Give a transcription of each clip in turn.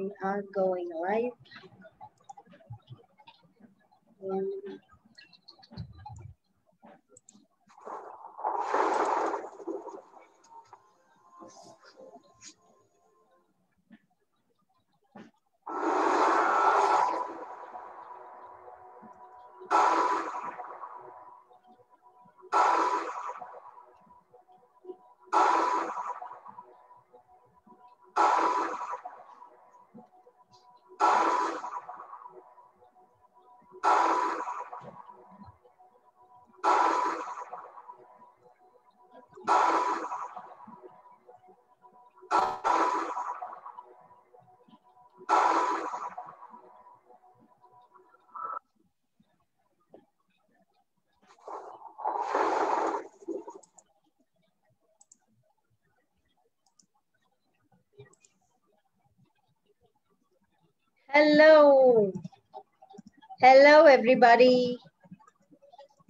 We are going live. Hello. Hello, everybody.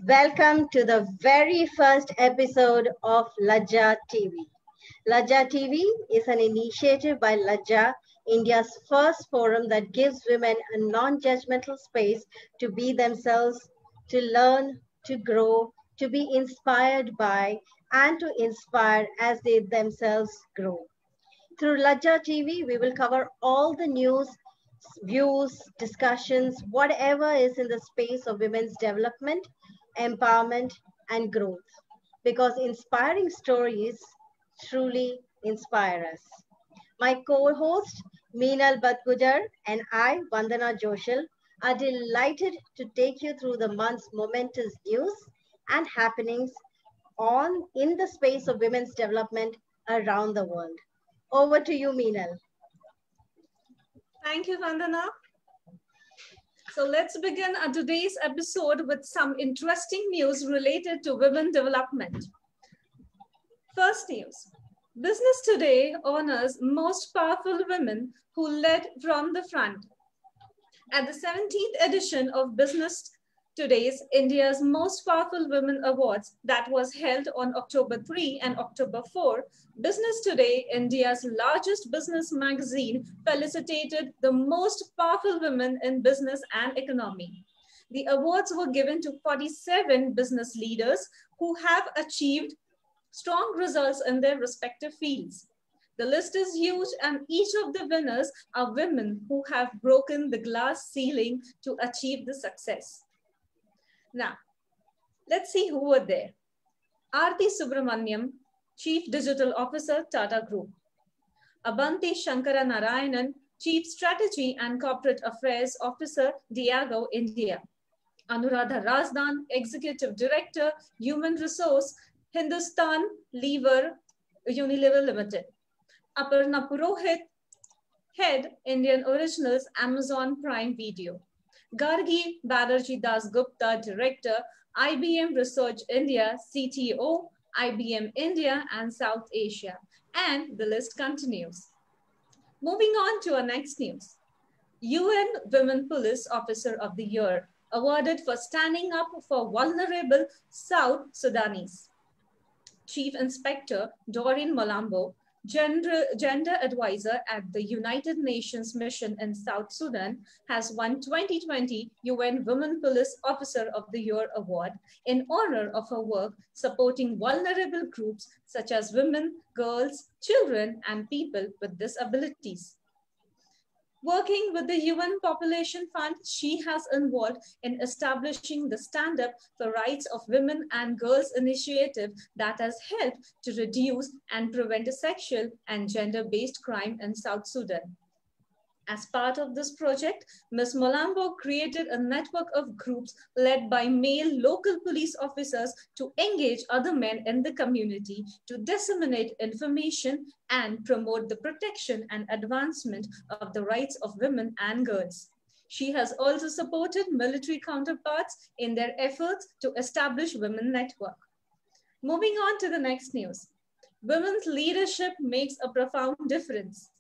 Welcome to the very first episode of Lajja TV. Lajja TV is an initiative by Lajja, India's first forum that gives women a non-judgmental space to be themselves, to learn, to grow, to be inspired by, and to inspire as they themselves grow. Through Lajja TV, we will cover all the news, views, discussions, whatever is in the space of women's development, empowerment, and growth. Because inspiring stories truly inspire us. My co-host, Meenal Badgujar, and I, Vandana Joshal, are delighted to take you through the month's momentous news and happenings in the space of women's development around the world. Over to you, Meenal. Thank you, Vandana. So let's begin today's episode with some interesting news related to women development. First news. Business Today honors most powerful women who led from the front. At the 17th edition of Business Today's India's Most Powerful Women Awards that was held on October 3 and October 4, Business Today, India's largest business magazine, felicitated the most powerful women in business and economy. The awards were given to 47 business leaders who have achieved strong results in their respective fields. The list is huge, and each of the winners are women who have broken the glass ceiling to achieve the success. Now, let's see who were there. Aarti Subramaniam, Chief Digital Officer, Tata Group. Abanti Shankara Narayanan, Chief Strategy and Corporate Affairs Officer, Diageo, India. Anuradha Razdan, Executive Director, Human Resource, Hindustan Lever, Unilever Limited. Aparna Purohit, Head, Indian Originals, Amazon Prime Video. Gargi Banerjee Das Gupta, Director, IBM Research India, CTO, IBM India and South Asia. And the list continues. Moving on to our next news. UN Women Police Officer of the Year, awarded for standing up for vulnerable South Sudanese. Chief Inspector Doreen Molambo, Gender Advisor at the United Nations Mission in South Sudan, has won 2020 UN Women Police Officer of the Year Award in honor of her work supporting vulnerable groups such as women, girls, children, and people with disabilities. Working with the UN Population Fund, she has involved in establishing the Stand Up for Rights of Women and Girls initiative that has helped to reduce and prevent sexual and gender-based crime in South Sudan. As part of this project, Ms. Molambo created a network of groups led by male local police officers to engage other men in the community to disseminate information and promote the protection and advancement of the rights of women and girls. She has also supported military counterparts in their efforts to establish Women Network. Moving on to the next news. Women's leadership makes a profound difference.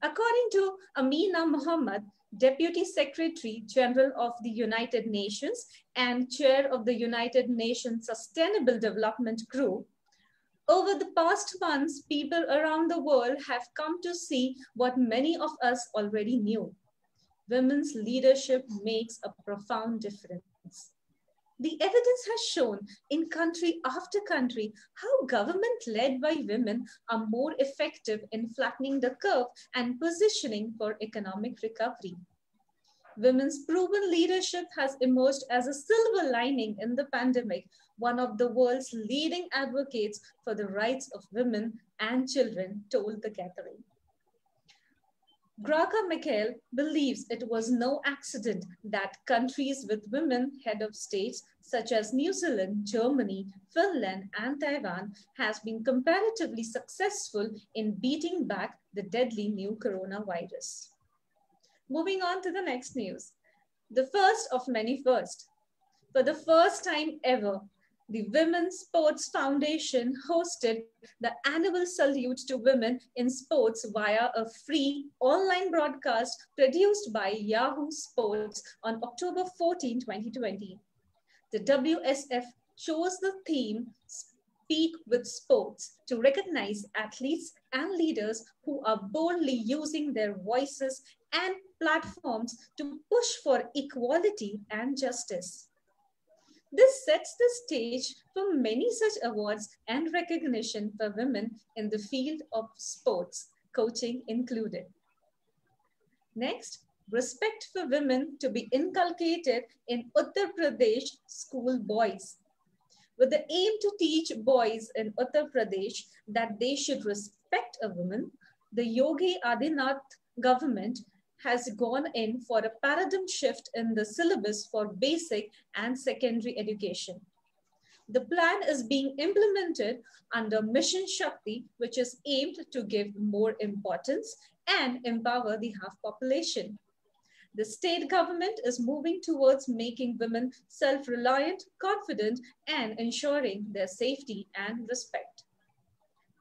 According to Amina Mohammed, Deputy Secretary General of the United Nations and Chair of the United Nations Sustainable Development Group, Over the past months, people around the world have come to see what many of us already knew. Women's leadership makes a profound difference. The evidence has shown in country after country how government led by women are more effective in flattening the curve and positioning for economic recovery. Women's proven leadership has emerged as a silver lining in the pandemic, one of the world's leading advocates for the rights of women and children told the gathering. Graca Mikhail believes it was no accident that countries with women head of states such as New Zealand, Germany, Finland, and Taiwan has been comparatively successful in beating back the deadly new coronavirus. Moving on to the next news. The first of many firsts. For the first time ever, the Women's Sports Foundation hosted the annual salute to women in sports via a free online broadcast produced by Yahoo Sports on October 14, 2020. The WSF chose the theme Speak with Sports to recognize athletes and leaders who are boldly using their voices and platforms to push for equality and justice. This sets the stage for many such awards and recognition for women in the field of sports, coaching included. Next, respect for women to be inculcated in Uttar Pradesh school boys. With the aim to teach boys in Uttar Pradesh that they should respect a woman, the Yogi Adityanath government has gone in for a paradigm shift in the syllabus for basic and secondary education. The plan is being implemented under Mission Shakti, which is aimed to give more importance and empower the half population. The state government is moving towards making women self-reliant, confident, and ensuring their safety and respect.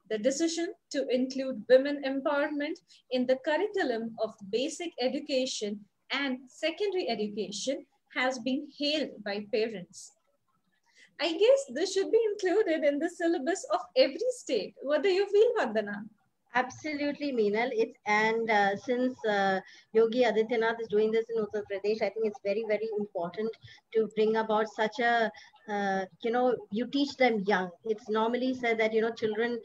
The decision to include women empowerment in the curriculum of basic education and secondary education has been hailed by parents. I guess this should be included in the syllabus of every state. What do you feel, Vandana? Absolutely, Meenal. Since Yogi Adityanath is doing this in Uttar Pradesh, I think it's very, very important to bring about such a, you teach them young. It's normally said that, children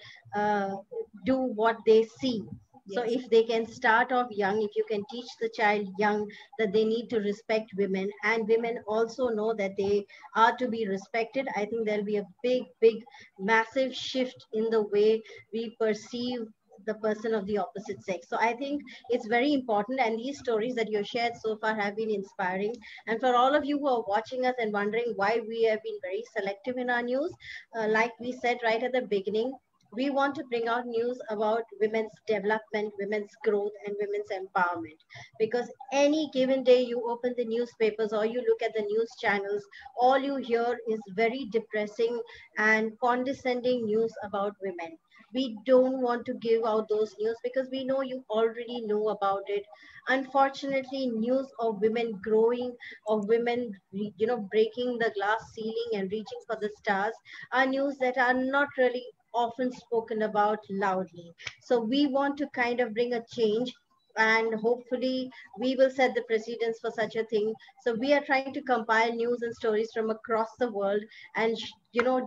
do what they see. So Yes. if they can start off young, if you can teach the child young that they need to respect women, and women also know that they are to be respected, I think there'll be a big, big, massive shift in the way we perceive the person of the opposite sex. So I think it's very important, and these stories that you've shared so far have been inspiring. And for all of you who are watching us and wondering why we have been very selective in our news, like we said right at the beginning, we want to bring out news about women's development, women's growth, and women's empowerment. Because any given day you open the newspapers or you look at the news channels, all you hear is very depressing and condescending news about women. We don't want to give out those news because we know you already know about it. Unfortunately, news of women growing, of women, breaking the glass ceiling and reaching for the stars are news that are not really often spoken about loudly. So we want to kind of bring a change, and hopefully we will set the precedence for such a thing. So we are trying to compile news and stories from across the world and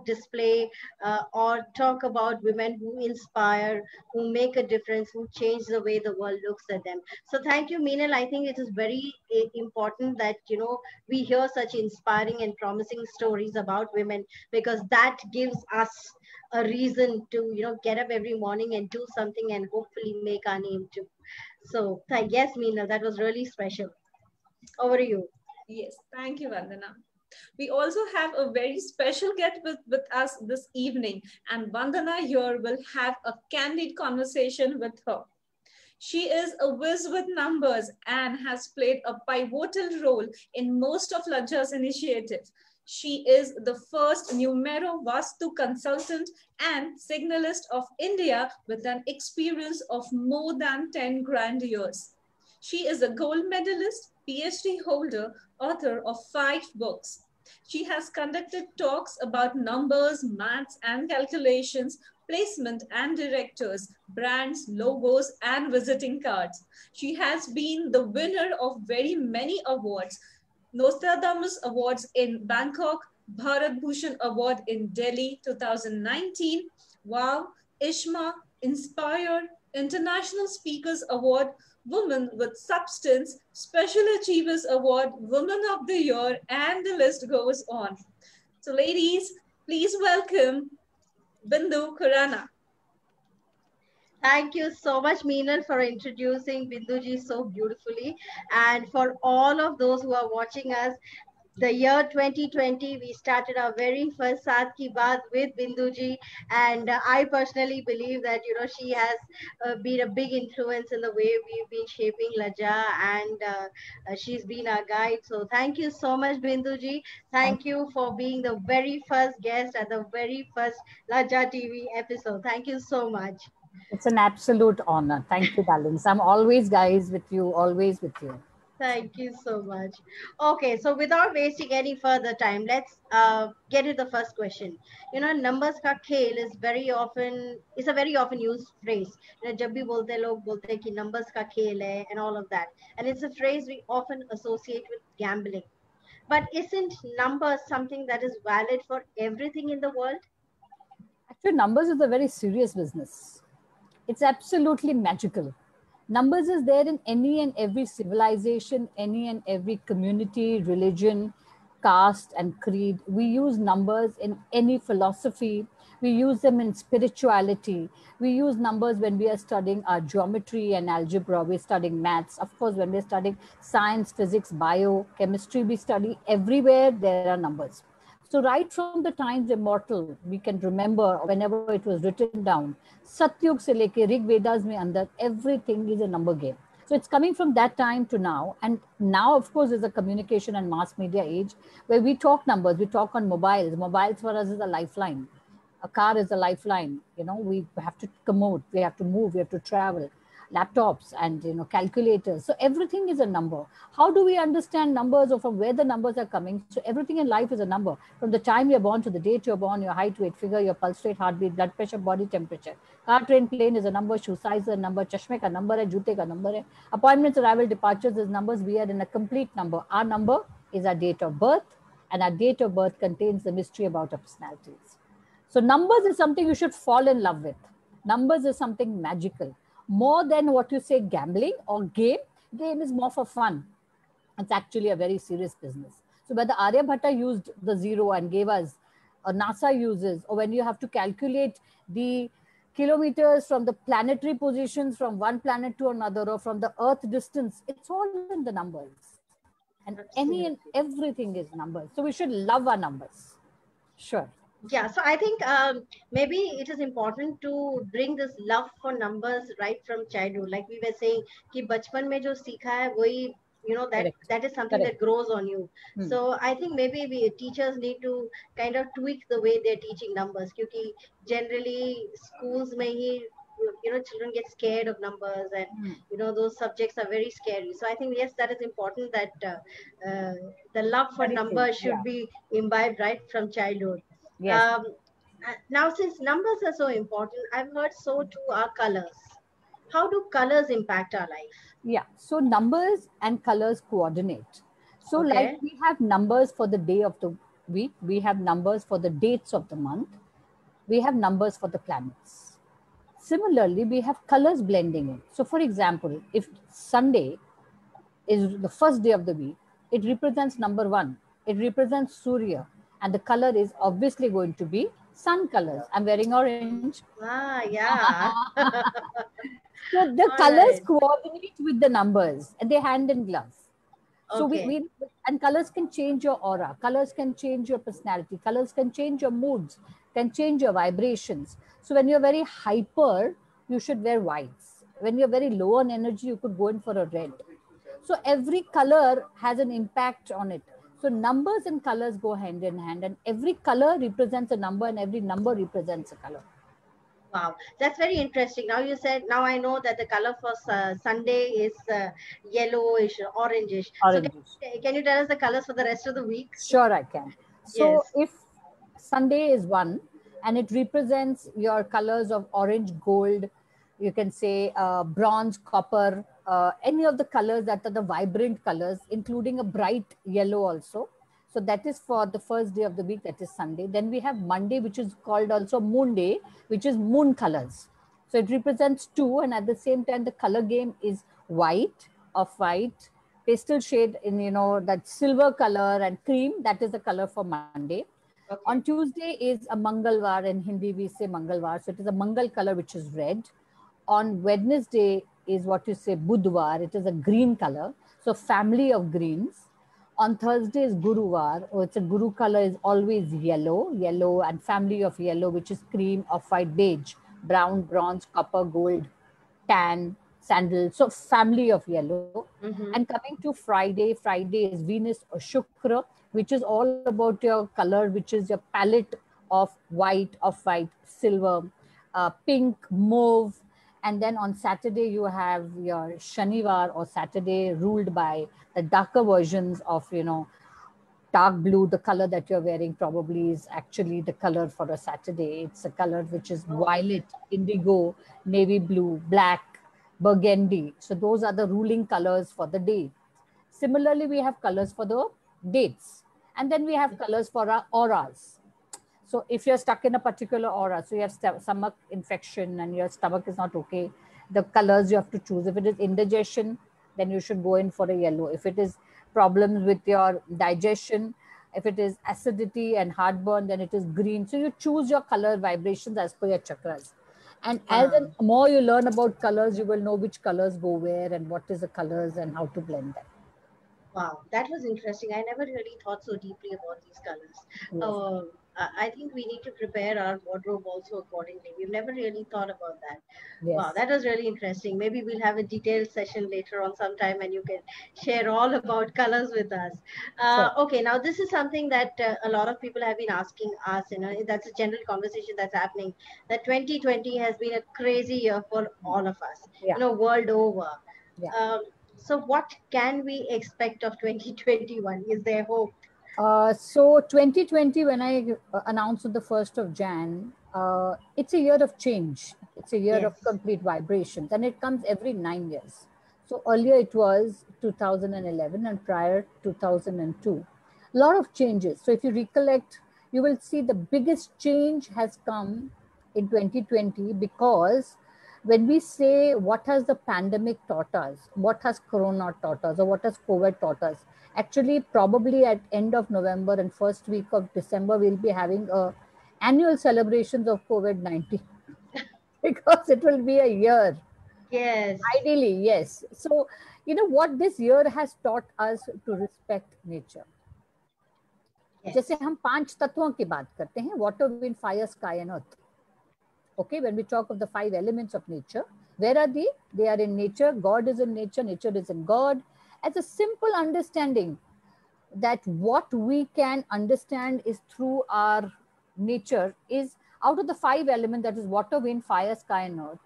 display or talk about women who inspire, who make a difference, who change the way the world looks at them. So thank you, Meenal. I think it is very important that we hear such inspiring and promising stories about women, because that gives us a reason to get up every morning and do something and hopefully make our name too. So yes, Meena, that was really special. Over to you. Yes, thank you, Vandana. We also have a very special guest with us this evening, and Vandana here will have a candid conversation with her. She is a whiz with numbers and has played a pivotal role in most of Lajja's initiatives. She is the first Numero Vastu consultant and signalist of India with an experience of more than 10 grand years. She is a gold medalist, PhD holder, author of 5 books. She has conducted talks about numbers, maths, and calculations placement and directors, brands, logos, and visiting cards. She has been the winner of very many awards. Nostradamus Awards in Bangkok, Bharat Bhushan Award in Delhi 2019, Wow, Ishma, Inspired, International Speakers Award, Women with Substance, Special Achievers Award, Women of the Year, and the list goes on. So ladies, please welcome Bindu Khurana. Thank you so much, Meenal, for introducing Binduji so beautifully. And for all of those who are watching us, the year 2020, we started our very first Saat Ki Baat with Binduji. And I personally believe that, she has been a big influence in the way we've been shaping Laja, and she's been our guide. So thank you so much, Binduji. Thank you for being the very first guest at the very first Laja TV episode. Thank you so much. It's an absolute honor. Thank you, darlings. I'm always, guys, with you, always with you. Thank you so much. Okay, so without wasting any further time, let's get to the first question. Numbers ka khel is a very often used phrase. जब भी बोलते हैं लोग बोलते हैं कि numbers का खेल है and all of that. And it's a phrase we often associate with gambling. But isn't numbers something that is valid for everything in the world? Actually, numbers is a very serious business. It's absolutely magical. Numbers is there in any and every civilization, any and every community, religion, caste, and creed. We use numbers in any philosophy. We use them in spirituality. We use numbers when we are studying our geometry and algebra. We're studying maths. Of course, when we're studying science, physics, bio, chemistry, we study everywhere there are numbers. So right from the times immortal, we can remember whenever it was written down, Satyug se leke Rig Vedas mein andar, everything is a number game. So it's coming from that time to now. And now, of course, is a communication and mass media age where we talk numbers, we talk on mobiles. Mobiles for us is a lifeline. A car is a lifeline. We have to commute, we have to move, we have to travel. Laptops and calculators. So everything is a number. How do we understand numbers, or from where the numbers are coming? So everything in life is a number. From the time you're born to the date you're born, your height, weight, figure, your pulse rate, heartbeat, blood pressure, body temperature. Car, train, plane is a number. Shoe size is a number. Chashme ka number hai, joote ka number hai. Appointments, arrival, departures is numbers. We are in a complete number. Our number is our date of birth, and our date of birth contains the mystery about our personalities. So numbers is something you should fall in love with. Numbers is something magical. More than what you say gambling or game. Game is more for fun. It's actually a very serious business. So whether Aryabhatta used the zero and gave us, or NASA uses, or when you have to calculate the kilometers from the planetary positions from one planet to another, or from the Earth distance, it's all in the numbers. And any and everything is numbers. So we should love our numbers. Sure. Yeah, so I think maybe it is important to bring this love for numbers right from childhood. Like we were saying, कि बचपन में जो सीखा है वही, that is something that grows on you. So I think maybe teachers need to kind of tweak the way they're teaching numbers. क्योंकि generally schools में ही children get scared of numbers, and those subjects are very scary. So I think yes, that is important, that the love for numbers should be imbibed right from childhood. Yes. Now, since numbers are so important, I've heard so too are colors. How do colors impact our life? Yeah, so numbers and colors coordinate. So like we have numbers for the day of the week, we have numbers for the dates of the month, we have numbers for the planets. Similarly, we have colors blending in. So for example, if Sunday is the first day of the week, it represents number 1. It represents Surya. And the color is obviously going to be sun colors. I'm wearing orange. Ah, yeah. So the colors coordinate with the numbers, and they hand in glove. So and colors can change your aura. Colors can change your personality. Colors can change your moods, can change your vibrations. So when you're very hyper, you should wear whites. When you're very low on energy, you could go in for a red. So every color has an impact on it. So numbers and colors go hand in hand, and every color represents a number, and every number represents a color. Wow, that's very interesting. Now I know that the color for Sunday is yellowish, orangish. So can you tell us the colors for the rest of the week? Sure, I can. So if Sunday is 1, and it represents your colors of orange, gold, you can say bronze, copper, any of the colors that are the vibrant colors, including a bright yellow also. So that is for the first day of the week, that is Sunday. Then we have Monday, which is called also Moon Day, which is moon colors. So it represents two, and at the same time, the color game is white, off-white, pastel shade in, you know, that silver color, and cream, that is the color for Monday. Okay. On Tuesday is a Mangalwar. In Hindi we say Mangalwar. So it is a Mangal color, which is red. On Wednesday is what you say Budwar. It is a green color. So family of greens. On Thursday is Guruvar. Oh, it's a Guru color is always yellow, yellow, and family of yellow, which is cream, off-white, beige, brown, bronze, copper, gold, tan, sandal. So family of yellow. Mm-hmm. And coming to Friday, Friday is Venus or Shukra, which is all about your color, which is your palette of white, off-white, silver, pink, mauve. And then on Saturday, you have your Shanivar or Saturday, ruled by the darker versions of, you know, dark blue. The color that you're wearing probably is actually the color for a Saturday. It's a color which is violet, indigo, navy blue, black, burgundy. So those are the ruling colors for the day. Similarly, we have colors for the dates. And then we have colors for our auras. So if you're stuck in a particular aura, so you have stomach infection and your stomach is not okay, the colors you have to choose. If it is indigestion, then you should go in for a yellow. If it is problems with your digestion, if it is acidity and heartburn, then it is green. So you choose your color vibrations as per your chakras. And as the more you learn about colors, you will know which colors go where and what is the colors and how to blend them. Wow, that was interesting. I never really thought so deeply about these colors. Yes. I think we need to prepare our wardrobe also accordingly. We've never really thought about that. Yes. Wow, that was really interesting. Maybe we'll have a detailed session later on sometime and you can share all about colors with us. Sure. Okay, now this is something that a lot of people have been asking us. You know, that's a general conversation that's happening. That 2020 has been a crazy year for all of us. Yeah. You know, world over. Yeah. So what can we expect of 2021? Is there hope? So 2020, when I announced on the 1st of Jan, it's a year of change. It's a year of complete vibrations, and it comes every 9 years. So earlier it was 2011 and prior 2002. A lot of changes. So if you recollect, you will see the biggest change has come in 2020 because when we say what has the pandemic taught us, what has Corona taught us, or what has COVID taught us, actually probably at end of November and first week of December, we'll be having annual celebrations of COVID-19 because it will be a year. Yes. Ideally, yes. So, you know what this year has taught us to respect nature. Yes. जैसे हम 5 तत्वों की बात करते हैं, water, wind, fire, sky and earth. Okay, when we talk of the 5 elements of nature, where are they? They are in nature. God is in nature. Nature is in God. As a simple understanding that what we can understand is through our nature is out of the 5 elements, that is water, wind, fire, sky and earth.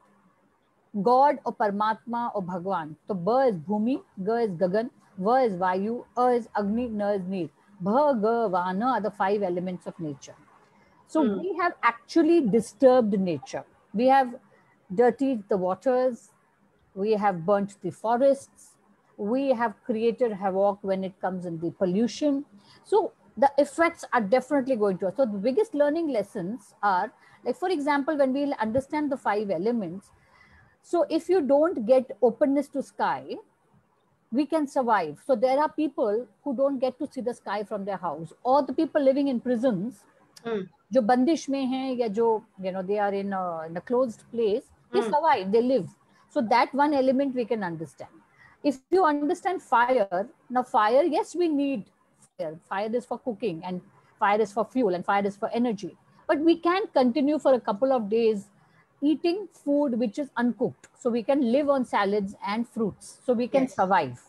God or Paramatma or Bhagwan. So Ba is Bhumi, Ga is Gagan, Va is Vayu, A is Agni, Na is Neer. Bha, Ga, Va, Na are the 5 elements of nature. So we have actually disturbed nature. We have dirtied the waters. We have burnt the forests. We have created havoc when it comes in the pollution. So the effects are definitely going to us. So the biggest learning lessons are, like for example, when we'll understand the 5 elements. So if you don't get openness to sky, we can survive. So there are people who don't get to see the sky from their house, or the people living in prisons. जो बंदिश में हैं या जो they are in a closed place, they survive, they live. So that one element we can understand. If you understand fire, now fire, yes, we need fire. Fire is for cooking and fire is for fuel and fire is for energy. But we can continue for a couple of days eating food which is uncooked. So we can live on salads and fruits. So we can survive.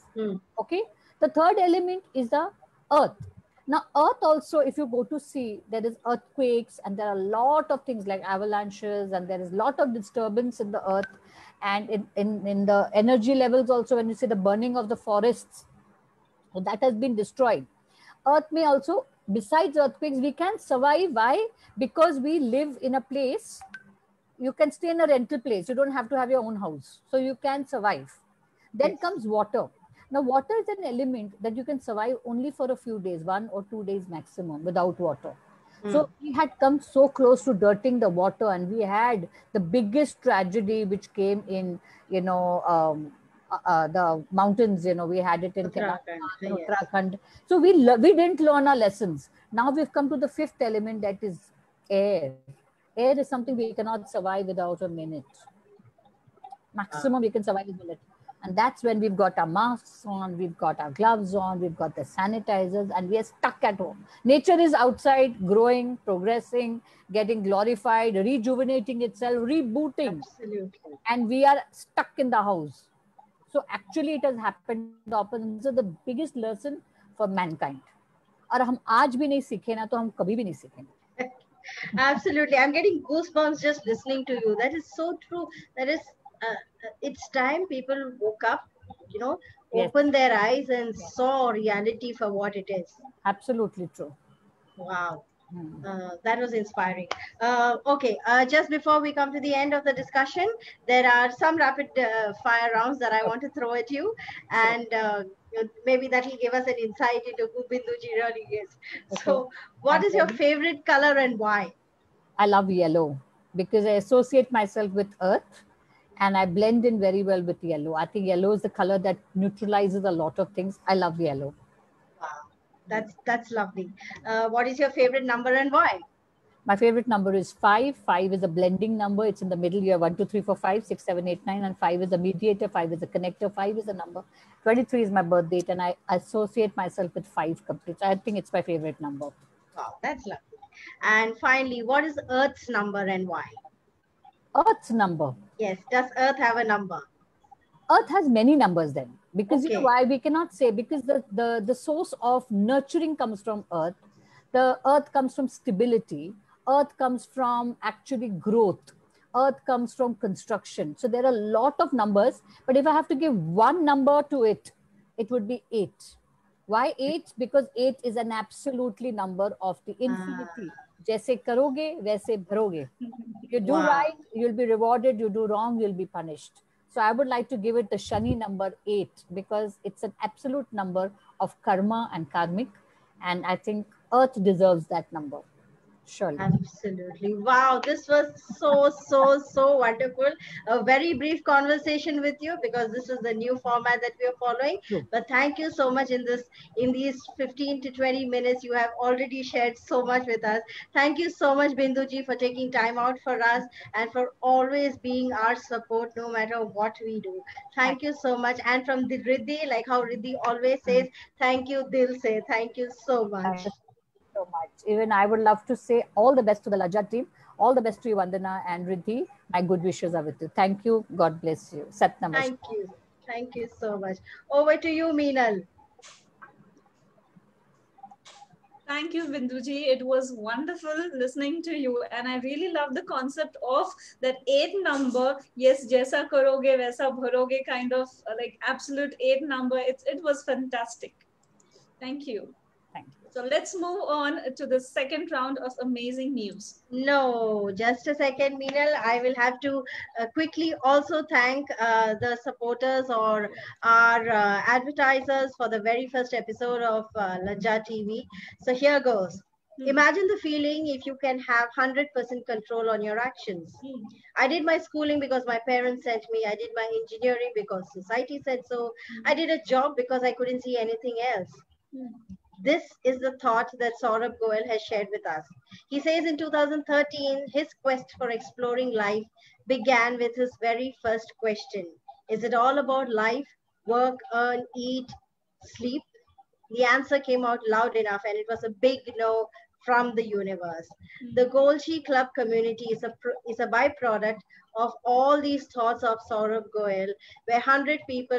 Okay. The third element is the earth. Now, earth also, if you go to see, there is earthquakes and there are a lot of things like avalanches and there is a lot of disturbance in the earth and in the energy levels also, when you see the burning of the forests, so that has been destroyed. Earth may also besides earthquakes, we can survive. Why? Because we live in a place. You can stay in a rental place. You don't have to have your own house. So you can survive. Then Yes. comes water. Now, water is an element that you can survive only for a few days, 1 or 2 days maximum without water. So we had come so close to dirting the water, and we had the biggest tragedy which came in, the mountains. We had it in Uttarakhand. in Yes. Uttarakhand. So we didn't learn our lessons. Now we've come to the fifth element, that is air. Air is something we cannot survive without a minute. Maximum we can survive is a minute. And that's when we've got our masks on, we've got our gloves on, we've got the sanitizers, and we are stuck at home. Nature is outside, growing, progressing, getting glorified, rejuvenating itself, rebooting. Absolutely. And we are stuck in the house. So actually it has happened the opposite. This is the biggest lesson for mankind. और हम आज भी नहीं सीखे ना तो हम कभी भी नहीं सीखेंगे. Absolutely. I'm getting goosebumps just listening to you. That is so true. That is, it's time people woke up, Yes. opened their eyes and saw reality for what it is. Absolutely true. Wow. That was inspiring. Okay, just before we come to the end of the discussion, there are some rapid fire rounds that I want to throw at you, and maybe that will give us an insight into who Binduji really is. So, what is your favorite color and why? I love yellow because I associate myself with earth and I blend in very well with yellow. I think yellow is the color that neutralizes a lot of things. I love yellow. Wow, that's lovely. What is your favorite number and why? My favorite number is 5. 5 is a blending number. It's in the middle. You have 1, 2, 3, 4, 5, 6, 7, 8, 9, and 5 is a mediator. 5 is a connector. 5 is a number. 23 is my birth date, and I associate myself with 5 complete. I think it's my favorite number. Wow, that's lovely. And finally, what is Earth's number and why? Earth's number. Yes, does Earth have a number? Earth has many numbers then, because you know why we cannot say, because the source of nurturing comes from Earth. The Earth comes from stability. Earth comes from actually growth. Earth comes from construction. So there are a lot of numbers, but if I have to give one number to it, it would be 8. Why 8? Because 8 is an absolutely number of the infinity. Jaise karoge, वैसे भरोगे. You do right, you'll be rewarded. You do wrong, you'll be punished. So I would like to give it the Shani number 8 because it's an absolute number of karma and karmic. And I think Earth deserves that number. Surely. Absolutely. Wow, this was so wonderful. A very brief conversation with you because this is the new format that we are following. But thank you so much in these 15 to 20 minutes. You have already shared so much with us. Thank you so much, Binduji, for taking time out for us and for always being our support no matter what we do. Thank you so much. And from the Riddhi, like how Riddhi always says, thank you, Dil se. Thank you so much. So much. Even I would love to say all the best to the Lajja team. All the best to you, Vandana and Riddhi. My good wishes are with you. Thank you. God bless you. Sat Namaskar. Thank you. Thank you so much. Over to you, Meenal. Thank you, Binduji. It was wonderful listening to you. And I really love the concept of that 8 number. Yes, jaisa karoge, vaisa bharoge kind of like absolute 8 number. It was fantastic. Thank you. Thank you. So let's move on to the second round of amazing news. No, just a second, Meenal. I will have to quickly also thank the supporters or our advertisers for the very first episode of Lajja TV. So here goes. Imagine the feeling if you can have 100% control on your actions. I did my schooling because my parents sent me. I did my engineering because society said so. I did a job because I couldn't see anything else. This is the thought that Saurabh Goel has shared with us. He says in 2013, his quest for exploring life began with his very first question. Is it all about life, work, earn, eat, sleep? The answer came out loud enough and it was a big no from the universe. The Golshi Club community is a byproduct of all these thoughts of Saurabh Goel, where 100 people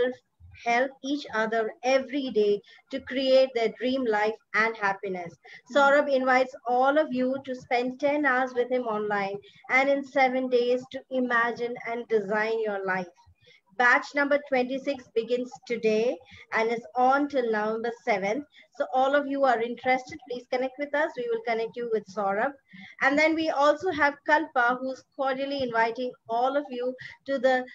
help each other every day to create their dream life and happiness. Saurabh invites all of you to spend 10 hours with him online and in 7 days to imagine and design your life. Batch number 26 begins today and is on till November 7th. So all of you are interested, please connect with us. We will connect you with Saurabh. And then we also have Kalpa, who's cordially inviting all of you to the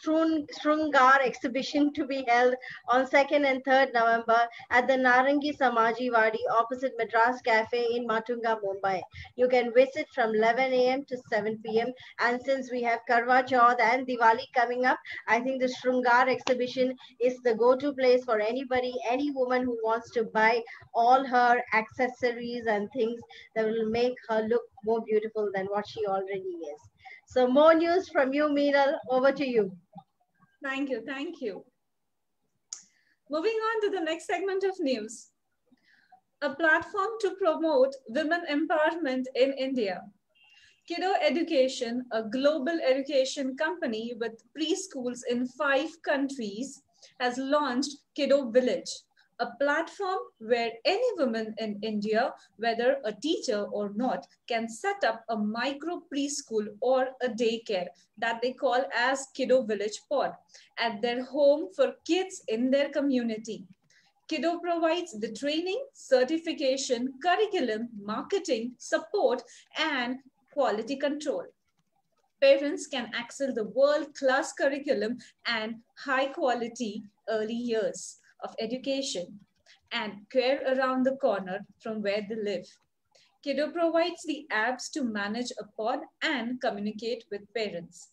Shrungar exhibition to be held on 2nd and 3rd November at the Narangi Samaji Wadi opposite Madras Cafe in Matunga, Mumbai. You can visit from 11 a.m. to 7 p.m. And since we have Karwa Chauth and Diwali coming up, I think the Shrungar exhibition is the go-to place for anybody, any woman who wants to buy all her accessories and things that will make her look more beautiful than what she already is. So more news from you, Meenal. Over to you. Thank you. Thank you. Moving on to the next segment of news. A platform to promote women empowerment in India. Kiddo Education, a global education company with preschools in 5 countries, has launched Kiddo Village, a platform where any woman in India, whether a teacher or not, can set up a micro preschool or a daycare that they call as Kiddo Village Pod at their home for kids in their community. Kiddo provides the training, certification, curriculum, marketing, support, and quality control. Parents can access the world-class curriculum and high-quality early years of education and care around the corner from where they live. Kiddo provides the apps to manage a pod and communicate with parents.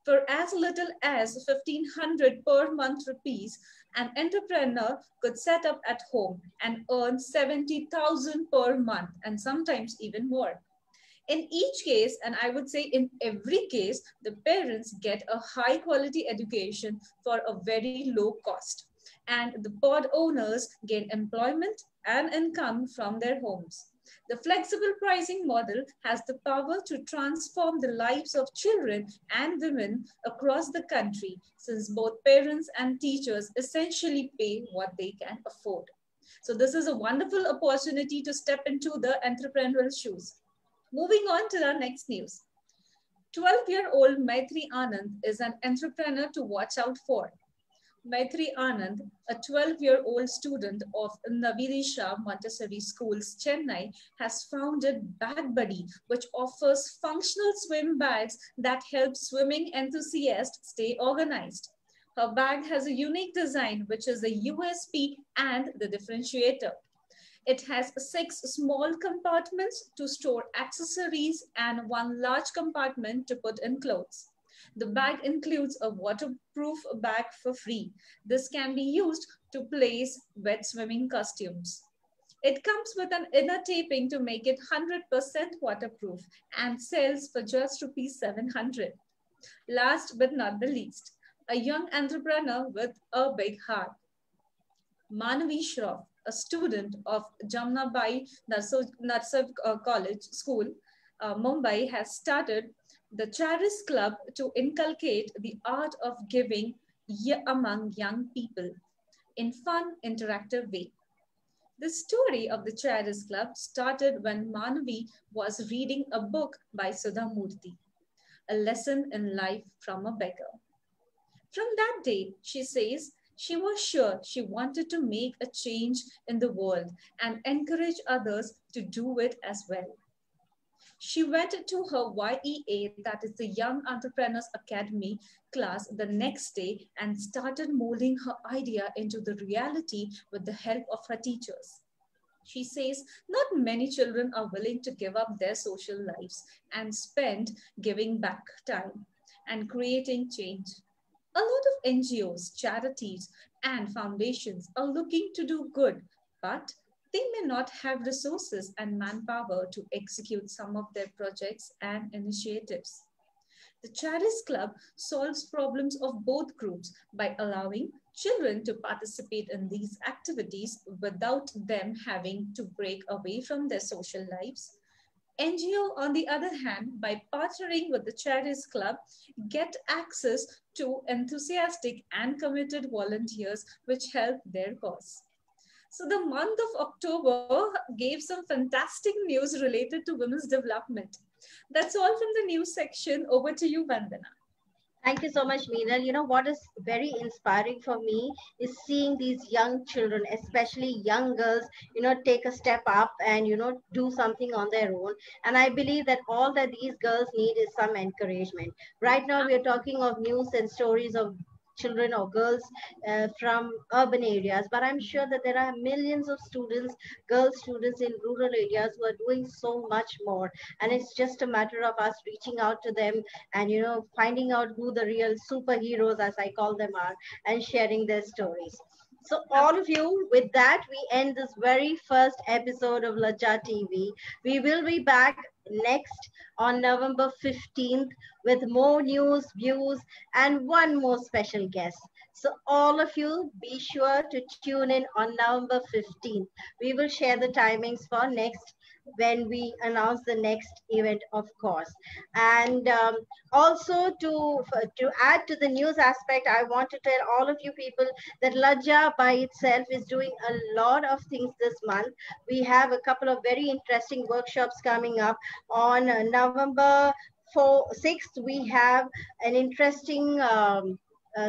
For as little as 1,500 per month rupees, an entrepreneur could set up at home and earn 70,000 per month and sometimes even more. In each case, and I would say in every case, the parents get a high quality education for a very low cost. And the pod owners gain employment and income from their homes. The flexible pricing model has the power to transform the lives of children and women across the country, since both parents and teachers essentially pay what they can afford. So this is a wonderful opportunity to step into the entrepreneurial shoes. Moving on to the next news. 12-year-old Maitri Anand is an entrepreneur to watch out for. Maitri Anand, a 12-year-old student of Navidisha Montessori Schools, Chennai, has founded Bag Buddy, which offers functional swim bags that help swimming enthusiasts stay organized. Her bag has a unique design, which is a USP and the differentiator. It has 6 small compartments to store accessories and 1 large compartment to put in clothes. The bag includes a waterproof bag for free. This can be used to place wet swimming costumes. It comes with an inner taping to make it 100% waterproof and sells for just ₹700. Last but not the least, a young entrepreneur with a big heart. Manavi Shroff, a student of Jamnabai Narsar College School, Mumbai, has started the Charis Club to inculcate the art of giving among young people in fun, interactive way. The story of the Charis Club started when Manavi was reading a book by Sudha Murthy, A Lesson in Life from a Beggar. From that day, she says, she was sure she wanted to make a change in the world and encourage others to do it as well. She went to her YEA, that is the Young Entrepreneurs Academy class, the next day and started molding her idea into the reality with the help of her teachers. She says, not many children are willing to give up their social lives and spend giving back time and creating change. A lot of NGOs, charities, and foundations are looking to do good, but they may not have resources and manpower to execute some of their projects and initiatives. The Charis Club solves problems of both groups by allowing children to participate in these activities without them having to break away from their social lives. NGO, on the other hand, by partnering with the Charis Club, get access to enthusiastic and committed volunteers which help their cause. So the month of October gave some fantastic news related to women's development. That's all from the news section. Over to you, Vandana. Thank you so much, Meenal. You know, what is very inspiring for me is seeing these young children, especially young girls, take a step up and, do something on their own. And I believe that all that these girls need is some encouragement. Right now, we are talking of news and stories of children or girls from urban areas, but I'm sure that there are millions of students, girl students in rural areas who are doing so much more. And it's just a matter of us reaching out to them and finding out who the real superheroes, as I call them, are, and sharing their stories. So all of you, with that, we end this very first episode of Laja TV. We will be back next on November 15th with more news, views, and one more special guest. So all of you, be sure to tune in on November 15th. We will share the timings for next when we announce the next event, of course. And also to add to the news aspect, I want to tell all of you people that Lajja by itself is doing a lot of things this month. We have a couple of very interesting workshops coming up on November 6th. We have an interesting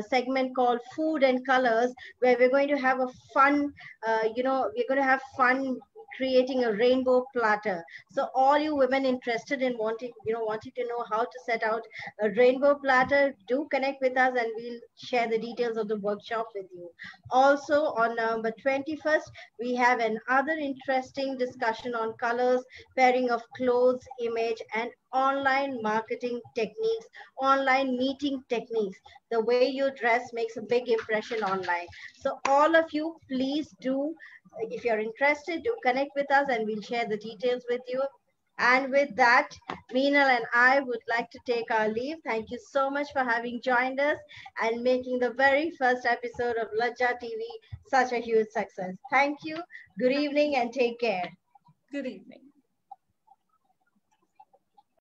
segment called Food and Colors, where we're going to have a fun, we're going to have fun creating a rainbow platter. So all you women interested in wanting to know how to set out a rainbow platter, do connect with us and we'll share the details of the workshop with you. Also on November 21st, we have another interesting discussion on colors, pairing of clothes, image, and online marketing techniques, online meeting techniques. The way you dress makes a big impression online. So all of you, please do, if you're interested, do connect with us and we'll share the details with you. And with that, Meenal and I would like to take our leave. Thank you so much for having joined us and making the very first episode of Lajja TV such a huge success. Thank you. Good evening and take care. Good evening.